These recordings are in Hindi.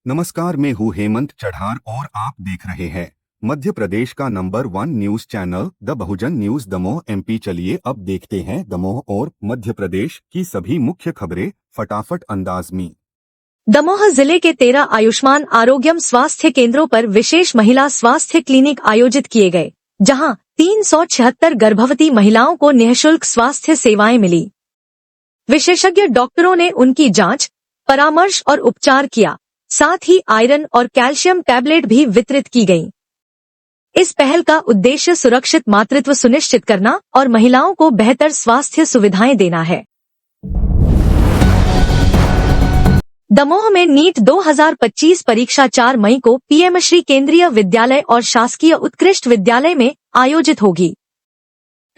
नमस्कार, मैं हूँ हेमंत चढ़ार और आप देख रहे हैं मध्य प्रदेश का number 1 news channel the Bahujan news Damoh MP. चलिए अब देखते हैं दमोह और मध्य प्रदेश की सभी मुख्य खबरें फटाफट अंदाज में। दमोह जिले के 13 आयुष्मान आरोग्यम स्वास्थ्य केंद्रों पर विशेष महिला स्वास्थ्य क्लिनिक आयोजित किए गए, जहां 376 गर्भवती महिलाओं को निःशुल्क स्वास्थ्य सेवाएं मिली। विशेषज्ञ डॉक्टरों ने उनकी जांच, परामर्श और उपचार किया, साथ ही आयरन और कैल्शियम टैबलेट भी वितरित की गयी। इस पहल का उद्देश्य सुरक्षित मातृत्व सुनिश्चित करना और महिलाओं को बेहतर स्वास्थ्य सुविधाएं देना है। दमोह में नीट 2025 परीक्षा 4 मई को पीएमश्री केंद्रीय विद्यालय और शासकीय उत्कृष्ट विद्यालय में आयोजित होगी।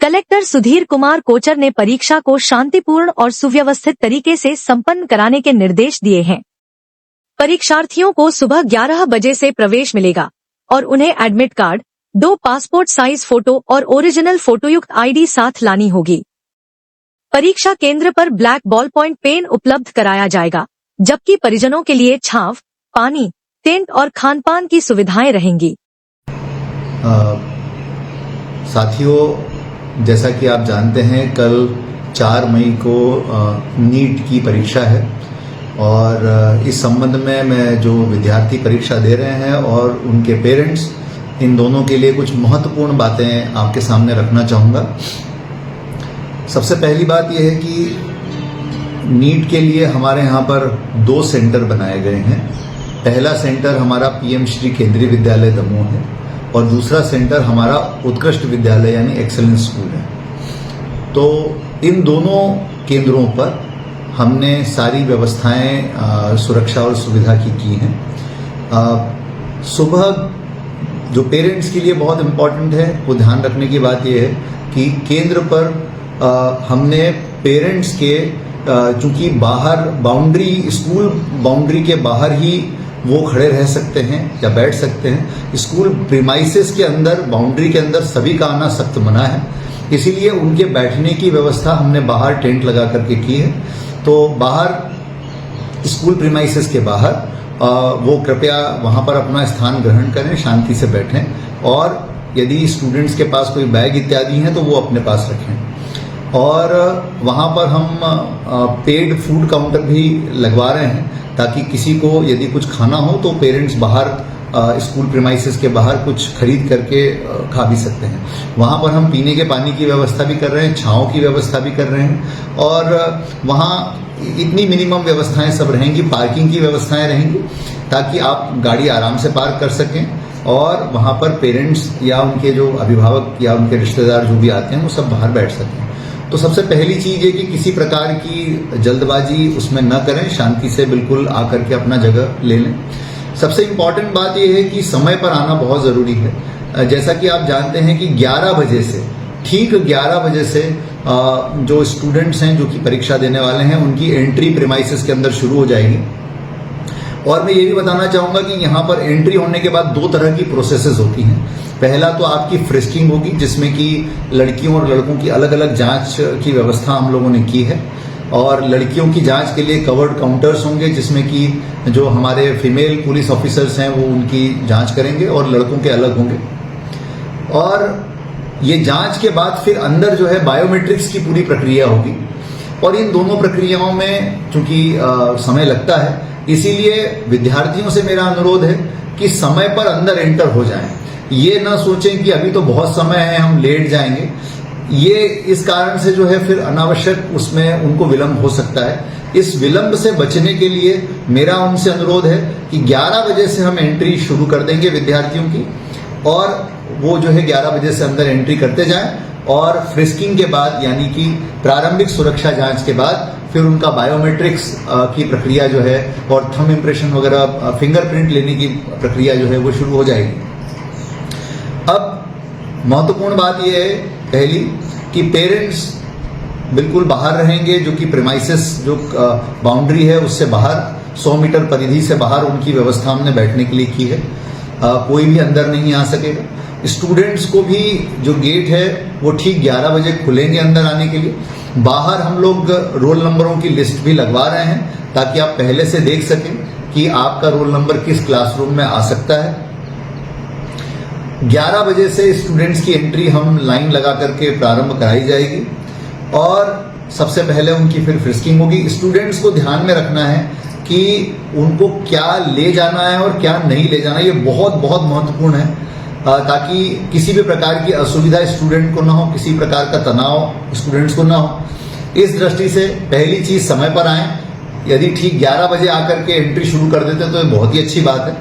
कलेक्टर सुधीर कुमार कोचर ने परीक्षा को शांतिपूर्ण और सुव्यवस्थित तरीके से संपन्न कराने के निर्देश दिए हैं। परीक्षार्थियों को सुबह 11 बजे से प्रवेश मिलेगा और उन्हें admit card, 2 passport size photo और ओरिजिनल फोटोयुक्त आईडी साथ लानी होगी। परीक्षा केंद्र पर ब्लैक बॉल पॉइंट पेन उपलब्ध कराया जाएगा, जबकि परिजनों के लिए छांव, पानी, टेंट और खानपान की सुविधाएं रहेंगी। साथियों, जैसा कि आप जानते हैं, कल 4 मई को नीट की परीक्षा है और इस संबंध में मैं जो विद्यार्थी परीक्षा दे रहे हैं और उनके पेरेंट्स, इन दोनों के लिए कुछ महत्वपूर्ण बातें आपके सामने रखना चाहूँगा। सबसे पहली बात यह है कि नीट के लिए हमारे यहाँ पर 2 सेंटर बनाए गए हैं। पहला सेंटर हमारा पीएमश्री केंद्रीय विद्यालय दमोह है और दूसरा सेंटर हमारा उत्कृष्ट विद्यालय यानी एक्सेलेंस स्कूल है। तो इन दोनों केंद्रों पर हमने सारी व्यवस्थाएं सुरक्षा और सुविधा की हैं। सुबह जो पेरेंट्स के लिए बहुत इम्पोर्टेंट है, वो ध्यान रखने की बात यह है कि केंद्र पर हमने पेरेंट्स के चूंकि बाहर स्कूल बाउंड्री के बाहर ही वो खड़े रह सकते हैं या बैठ सकते हैं। स्कूल प्रीमाइसेस के अंदर, बाउंड्री के अंदर सभी का आना सख्त मना है, इसीलिए उनके बैठने की व्यवस्था हमने बाहर टेंट लगा करके की है। तो बाहर स्कूल प्रीमाइसेस के बाहर वो कृपया वहाँ पर अपना स्थान ग्रहण करें, शांति से बैठें और यदि स्टूडेंट्स के पास कोई बैग इत्यादि हैं तो वो अपने पास रखें। और वहाँ पर हम पेड फूड काउंटर भी लगवा रहे हैं ताकि किसी को यदि कुछ खाना हो तो पेरेंट्स बाहर स्कूल प्रीमाइसेस के बाहर कुछ खरीद करके खा भी सकते हैं। वहाँ पर हम पीने के पानी की व्यवस्था भी कर रहे हैं, छाँव की व्यवस्था भी कर रहे हैं और वहाँ इतनी मिनिमम व्यवस्थाएं सब रहेंगी। पार्किंग की व्यवस्थाएं रहेंगी ताकि आप गाड़ी आराम से पार्क कर सकें और वहाँ पर पेरेंट्स या उनके जो अभिभावक या उनके रिश्तेदार जो भी आते हैं वो सब बाहर बैठ सकें। तो सबसे पहली चीज़ है कि किसी प्रकार की जल्दबाजी उसमें न करें, शांति से बिल्कुल आकर के अपना जगह ले लें। सबसे इम्पॉर्टेंट बात यह है कि समय पर आना बहुत ज़रूरी है। जैसा कि आप जानते हैं कि 11 बजे से, ठीक 11 बजे से जो स्टूडेंट्स हैं जो कि परीक्षा देने वाले हैं उनकी एंट्री प्रीमाइसेस के अंदर शुरू हो जाएगी। और मैं ये भी बताना चाहूँगा कि यहाँ पर एंट्री होने के बाद 2 तरह की प्रोसेसेस होती हैं। पहला तो आपकी फ्रिस्किंग होगी, जिसमें कि लड़कियों और लड़कों की अलग अलग जांच की व्यवस्था हम लोगों ने की है और लड़कियों की जांच के लिए कवर्ड काउंटर्स होंगे जिसमें कि जो हमारे फीमेल पुलिस ऑफिसर्स हैं वो उनकी जांच करेंगे और लड़कों के अलग होंगे। और ये जांच के बाद फिर अंदर जो है बायोमेट्रिक्स की पूरी प्रक्रिया होगी और इन दोनों प्रक्रियाओं में चूंकि समय लगता है, इसीलिए विद्यार्थियों से मेरा अनुरोध है कि समय पर अंदर एंटर हो जाएं। ये ना सोचें कि अभी तो बहुत समय है, हम लेट जाएंगे। ये इस कारण से जो है फिर अनावश्यक उसमें उनको विलंब हो सकता है। इस विलंब से बचने के लिए मेरा उनसे अनुरोध है कि 11 बजे से हम एंट्री शुरू कर देंगे विद्यार्थियों की और वो जो है 11 बजे से अंदर एंट्री करते जाएं और फ्रिस्किंग के बाद यानी कि प्रारंभिक सुरक्षा जांच के बाद फिर उनका बायोमेट्रिक्स की प्रक्रिया जो है और थंब इम्प्रेशन वगैरह, फिंगरप्रिंट लेने की प्रक्रिया जो है वो शुरू हो जाएगी। अब महत्वपूर्ण बात यह है पहली कि पेरेंट्स बिल्कुल बाहर रहेंगे, जो कि प्रीमाइसेस जो बाउंड्री है उससे बाहर 100 मीटर परिधि से बाहर उनकी व्यवस्था हमने बैठने के लिए की है। कोई भी अंदर नहीं आ सकेगा। स्टूडेंट्स को भी जो गेट है वो ठीक 11 बजे खुलेंगे अंदर आने के लिए। बाहर हम लोग रोल नंबरों की लिस्ट भी लगवा रहे हैं ताकि आप पहले से देख सकें कि आपका रोल नंबर किस क्लासरूम में आ सकता है। 11 बजे से स्टूडेंट्स की एंट्री हम लाइन लगा करके प्रारंभ कराई जाएगी और सबसे पहले उनकी फिर फ्रिस्किंग होगी। स्टूडेंट्स को ध्यान में रखना है कि उनको क्या ले जाना है और क्या नहीं ले जाना है, ये बहुत बहुत महत्वपूर्ण है, ताकि किसी भी प्रकार की असुविधा स्टूडेंट को ना हो, किसी प्रकार का तनाव स्टूडेंट्स को ना हो। इस दृष्टि से पहली चीज समय पर आए। यदि ठीक 11 बजे आकर के एंट्री शुरू कर देते तो ये बहुत ही अच्छी बात है।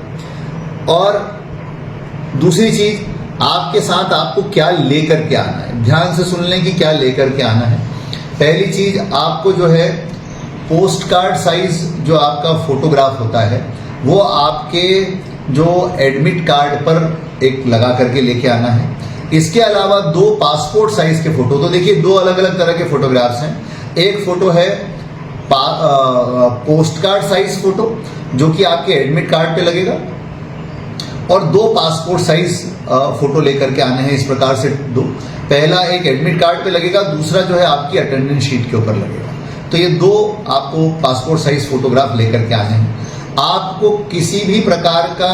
और दूसरी चीज, आपके साथ आपको क्या लेकर के आना है, ध्यान से सुन लें कि क्या लेकर के आना है। पहली चीज, आपको जो है पोस्ट कार्ड साइज जो आपका फोटोग्राफ होता है वो आपके जो एडमिट कार्ड पर एक लगा करके लेके आना है। इसके अलावा 2 पासपोर्ट साइज के फोटो, तो देखिए 2 अलग अलग तरह के फोटोग्राफ्स हैं। एक फोटो है पोस्ट कार्ड साइज फोटो जो कि आपके एडमिट कार्ड पे लगेगा, और 2 पासपोर्ट साइज फोटो लेकर के आने हैं। इस प्रकार से 2, पहला एक एडमिट कार्ड पे लगेगा, दूसरा जो है आपकी अटेंडेंस शीट के ऊपर लगेगा। तो ये 2 आपको पासपोर्ट साइज फोटोग्राफ लेकर के आने हैं। आपको किसी भी प्रकार का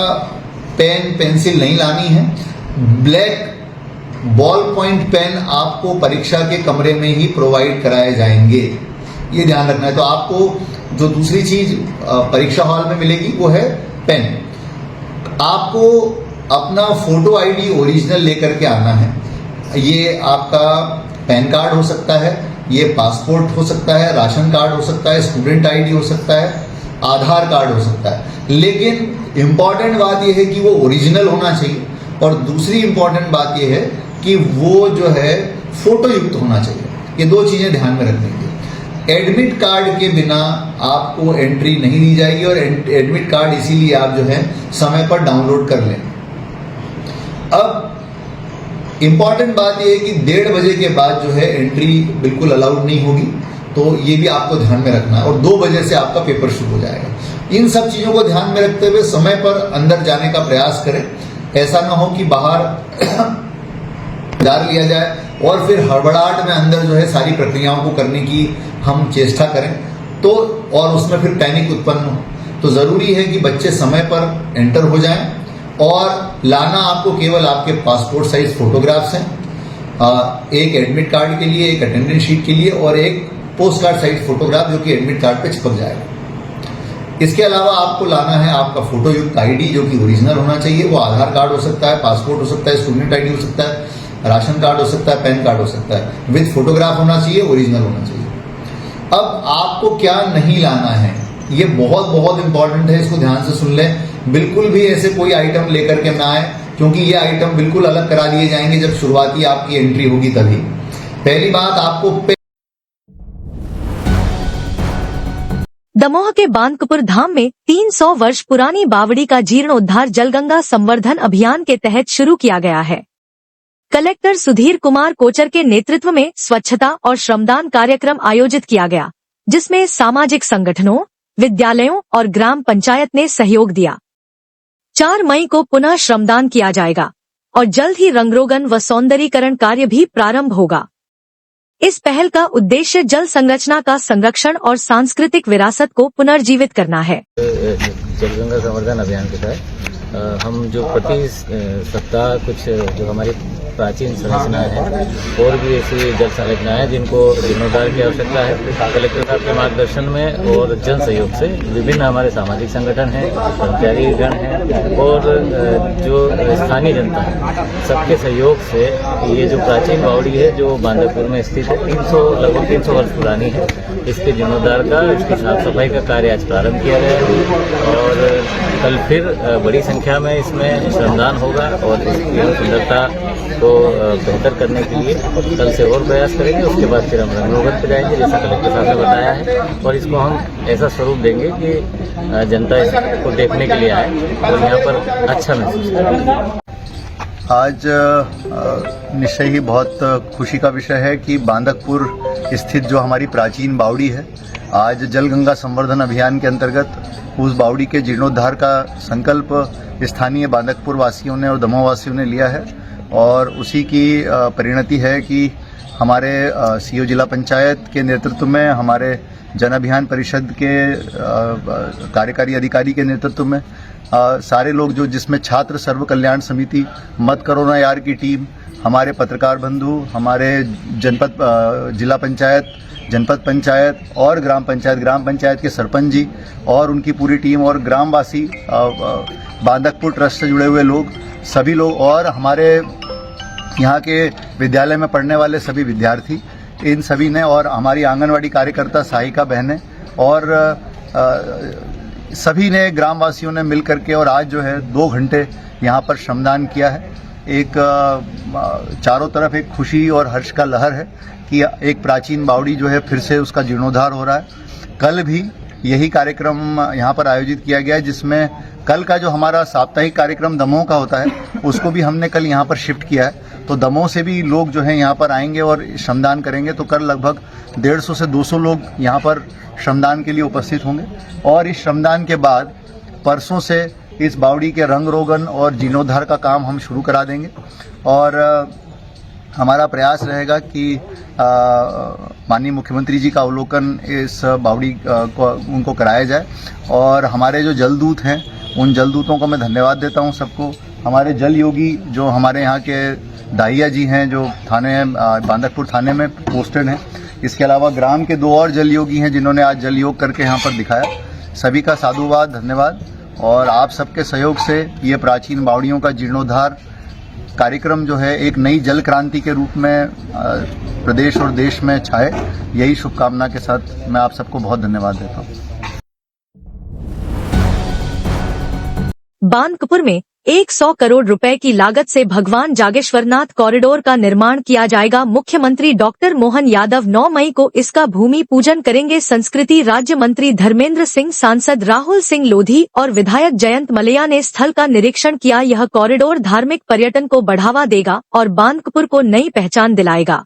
पेन पेंसिल नहीं लानी है। ब्लैक बॉल पॉइंट पेन आपको परीक्षा के कमरे में ही प्रोवाइड कराए जाएंगे, ये ध्यान रखना है। तो आपको जो दूसरी चीज परीक्षा हॉल में मिलेगी वो है पेन। आपको अपना फोटो आईडी ओरिजिनल लेकर के आना है। ये आपका पैन कार्ड हो सकता है, ये पासपोर्ट हो सकता है, राशन कार्ड हो सकता है, स्टूडेंट आईडी हो सकता है, आधार कार्ड हो सकता है। लेकिन इंपॉर्टेंट बात यह है कि वो ओरिजिनल होना चाहिए, और दूसरी इंपॉर्टेंट बात यह है कि वो जो है फोटो युक्त होना चाहिए। ये 2 चीजें ध्यान में रखनी है। एडमिट कार्ड के बिना आपको एंट्री नहीं दी जाएगी, और एडमिट कार्ड इसीलिए आप जो है समय पर डाउनलोड कर लें। अब इंपॉर्टेंट बात यह है कि 1:30 बजे के बाद जो है एंट्री बिल्कुल अलाउड नहीं होगी, तो ये भी आपको ध्यान में रखना है। और 2 बजे से आपका पेपर शुरू हो जाएगा। इन सब चीजों को ध्यान में रखते हुए समय पर अंदर जाने का प्रयास करें। ऐसा ना हो कि बाहर डाल लिया जाए और फिर हड़बड़ाहट में अंदर जो है सारी प्रक्रियाओं को करने की हम चेष्टा करें, तो और उसमें फिर पैनिक उत्पन्न हो। तो जरूरी है कि बच्चे समय पर एंटर हो जाएं, और लाना आपको केवल आपके पासपोर्ट साइज फोटोग्राफ्स हैं, एक एडमिट कार्ड के लिए, एक अटेंडेंस शीट के लिए, और एक पोस्ट कार्ड साइज फोटोग्राफ जो कि एडमिट कार्ड पे चिपक जाएगा। इसके अलावा आपको लाना है आपका फोटो युक्त आईडी जो कि ओरिजिनल होना चाहिए। वो आधार कार्ड हो सकता है, पासपोर्ट हो सकता है, स्टूडेंट आईडी हो सकता है, राशन कार्ड हो सकता है, पैन कार्ड हो सकता है, विद फोटोग्राफ होना चाहिए, ओरिजिनल होना चाहिए। अब आपको क्या नहीं लाना है, ये बहुत बहुत इंपॉर्टेंट है, इसको ध्यान से सुन लें। बिल्कुल भी ऐसे कोई आइटम लेकर के ना आए, क्योंकि ये आइटम बिल्कुल अलग करा दिए जाएंगे जब शुरुआती आपकी एंट्री होगी तभी। पहली बात, आपको दमोह के बांदकपुर धाम में 300 वर्ष पुरानी बावड़ी का जीर्णोद्धार जलगंगा संवर्धन अभियान के तहत शुरू किया गया है। कलेक्टर सुधीर कुमार कोचर के नेतृत्व में स्वच्छता और श्रमदान कार्यक्रम आयोजित किया गया, जिसमें सामाजिक संगठनों, विद्यालयों और ग्राम पंचायत ने सहयोग दिया। 4 मई को पुनः श्रमदान किया जाएगा और जल्द ही रंगरोगन व सौंदर्यीकरण कार्य भी प्रारंभ होगा। इस पहल का उद्देश्य जल संरचना का संरक्षण और सांस्कृतिक विरासत को पुनर्जीवित करना है। जलगंगा संवर्धन अभियान के तहत हम जो प्रति सप्ताह कुछ जो हमारी प्राचीन संरचनाएं हैं और भी ऐसी जल संरचनाएं हैं जिनको जीर्णोद्धार की आवश्यकता है, कलेक्टर साहब के मार्गदर्शन में और जन सहयोग से विभिन्न हमारे सामाजिक संगठन हैं, कर्मचारी गण हैं और जो स्थानीय जनता है, सबके सहयोग से ये जो प्राचीन बावड़ी है जो बांदकपुर में स्थित है, लगभग 300 वर्ष पुरानी है, इसके जीर्णोद्धार का, इसकी साफ सफाई का कार्य आज प्रारंभ किया गया है और कल फिर बड़ी संख्या में इसमें श्रमदान होगा और इसकी सुंदरता को बेहतर करने के लिए कल से और प्रयास करेंगे। उसके बाद फिर हम रंगरोगन पे जाएंगे जैसा कलेक्टर साहब ने बताया है, और इसको हम ऐसा स्वरूप देंगे कि जनता इसको देखने के लिए आए और यहाँ पर अच्छा महसूस करें। आज निश्चय ही बहुत खुशी का विषय है कि बांदकपुर स्थित जो हमारी प्राचीन बावड़ी है, आज जलगंगा संवर्धन अभियान के अंतर्गत उस बावड़ी के जीर्णोद्धार का संकल्प स्थानीय बांदकपुर वासियों ने और दमोह वासियों ने लिया है, और उसी की परिणति है कि हमारे सीओ जिला पंचायत के नेतृत्व में हमारे जन अभियान परिषद के कार्यकारी अधिकारी के नेतृत्व में सारे लोग जो जिसमें छात्र सर्व कल्याण समिति, मत करो ना यार की टीम, हमारे पत्रकार बंधु, हमारे जनपद जिला पंचायत, जनपद पंचायत और ग्राम पंचायत के सरपंच जी और उनकी पूरी टीम और ग्रामवासी, बांदकपुर ट्रस्ट से जुड़े हुए लोग, सभी लोग और हमारे यहाँ के विद्यालय में पढ़ने वाले सभी विद्यार्थी, इन सभी ने और हमारी आंगनवाड़ी कार्यकर्ता सहायिका बहनें और सभी ने ग्रामवासियों ने मिल करके और आज जो है 2 घंटे यहाँ पर श्रमदान किया है। एक चारों तरफ एक खुशी और हर्ष का लहर है कि एक प्राचीन बावड़ी जो है फिर से उसका जीर्णोद्धार हो रहा है। कल भी यही कार्यक्रम यहाँ पर आयोजित किया गया है, जिसमें कल का जो हमारा साप्ताहिक कार्यक्रम दमोह का होता है उसको भी हमने कल यहाँ पर शिफ्ट किया है। तो दमोह से भी लोग जो है यहाँ पर आएंगे और श्रमदान करेंगे। तो कल लगभग 150 से 200 लोग यहाँ पर श्रमदान के लिए उपस्थित होंगे और इस श्रमदान के बाद परसों से इस बावड़ी के रंग रोगन और जीर्णोद्धार का काम हम शुरू करा देंगे और हमारा प्रयास रहेगा कि माननीय मुख्यमंत्री जी का अवलोकन इस बावड़ी को उनको कराया जाए। और हमारे जो जलदूत हैं उन जलदूतों को मैं धन्यवाद देता हूं सबको। हमारे जल योगी जो हमारे यहाँ के दाहिया जी हैं जो थाने बांदकपुर थाने में पोस्टेड हैं, इसके अलावा ग्राम के 2 और जल योगी हैं जिन्होंने आज जल योग करके यहाँ पर दिखाया। सभी का साधुवाद, धन्यवाद। और आप सबके सहयोग से ये प्राचीन बावड़ियों का जीर्णोद्धार कार्यक्रम जो है एक नई जल क्रांति के रूप में प्रदेश और देश में छाए, यही शुभकामना के साथ मैं आप सबको बहुत धन्यवाद देता हूँ। बांदकपुर में 100 करोड़ रुपए की लागत से भगवान जागेश्वरनाथ कॉरिडोर का निर्माण किया जाएगा। मुख्यमंत्री डॉक्टर मोहन यादव 9 मई को इसका भूमि पूजन करेंगे। संस्कृति राज्य मंत्री धर्मेंद्र सिंह, सांसद राहुल सिंह लोधी और विधायक जयंत मलैया ने स्थल का निरीक्षण किया। यह कॉरिडोर धार्मिक पर्यटन को बढ़ावा देगा और बांदकपुर को नई पहचान दिलाएगा।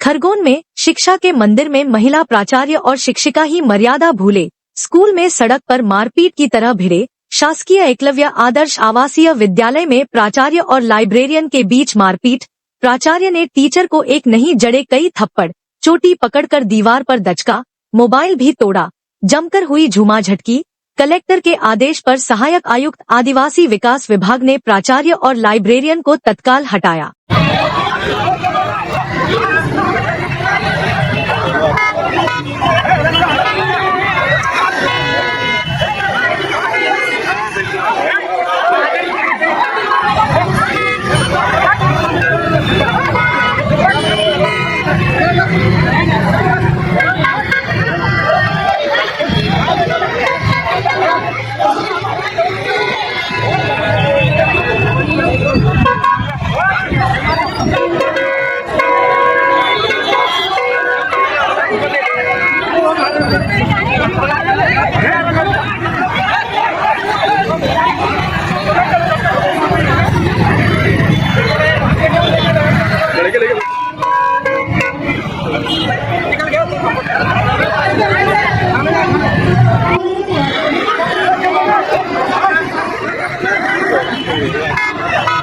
खरगोन में शिक्षा के मंदिर में महिला प्राचार्य और शिक्षिका ही मर्यादा भूले, स्कूल में सड़क पर मारपीट की तरह भिड़े। शासकीय एकलव्य आदर्श आवासीय विद्यालय में प्राचार्य और लाइब्रेरियन के बीच मारपीट। प्राचार्य ने टीचर को एक नहीं जड़े कई थप्पड़, चोटी पकड़कर दीवार पर दचका, मोबाइल भी तोड़ा। जमकर हुई झूमाझटकी। कलेक्टर के आदेश पर सहायक आयुक्त आदिवासी विकास विभाग ने प्राचार्य और लाइब्रेरियन को तत्काल हटाया।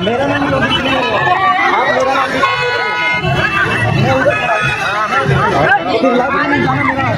मेरा नाम लोकेश है। आप मेरा नाम मैं उधर फिर लाइब्रेरी में जाना मेरा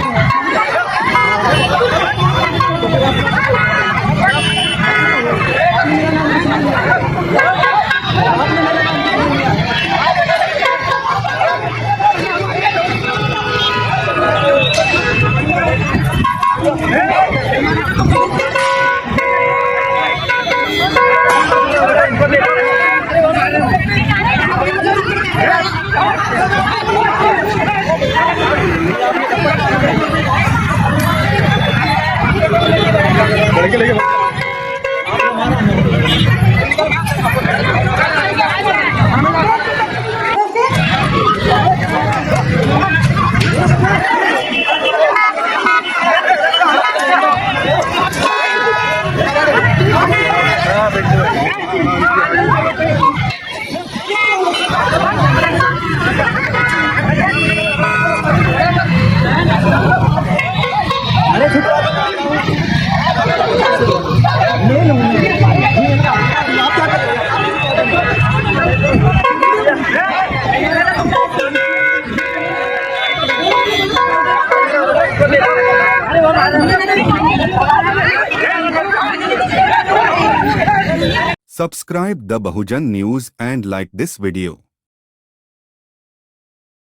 अरे Subscribe the Bahujan News and like this video.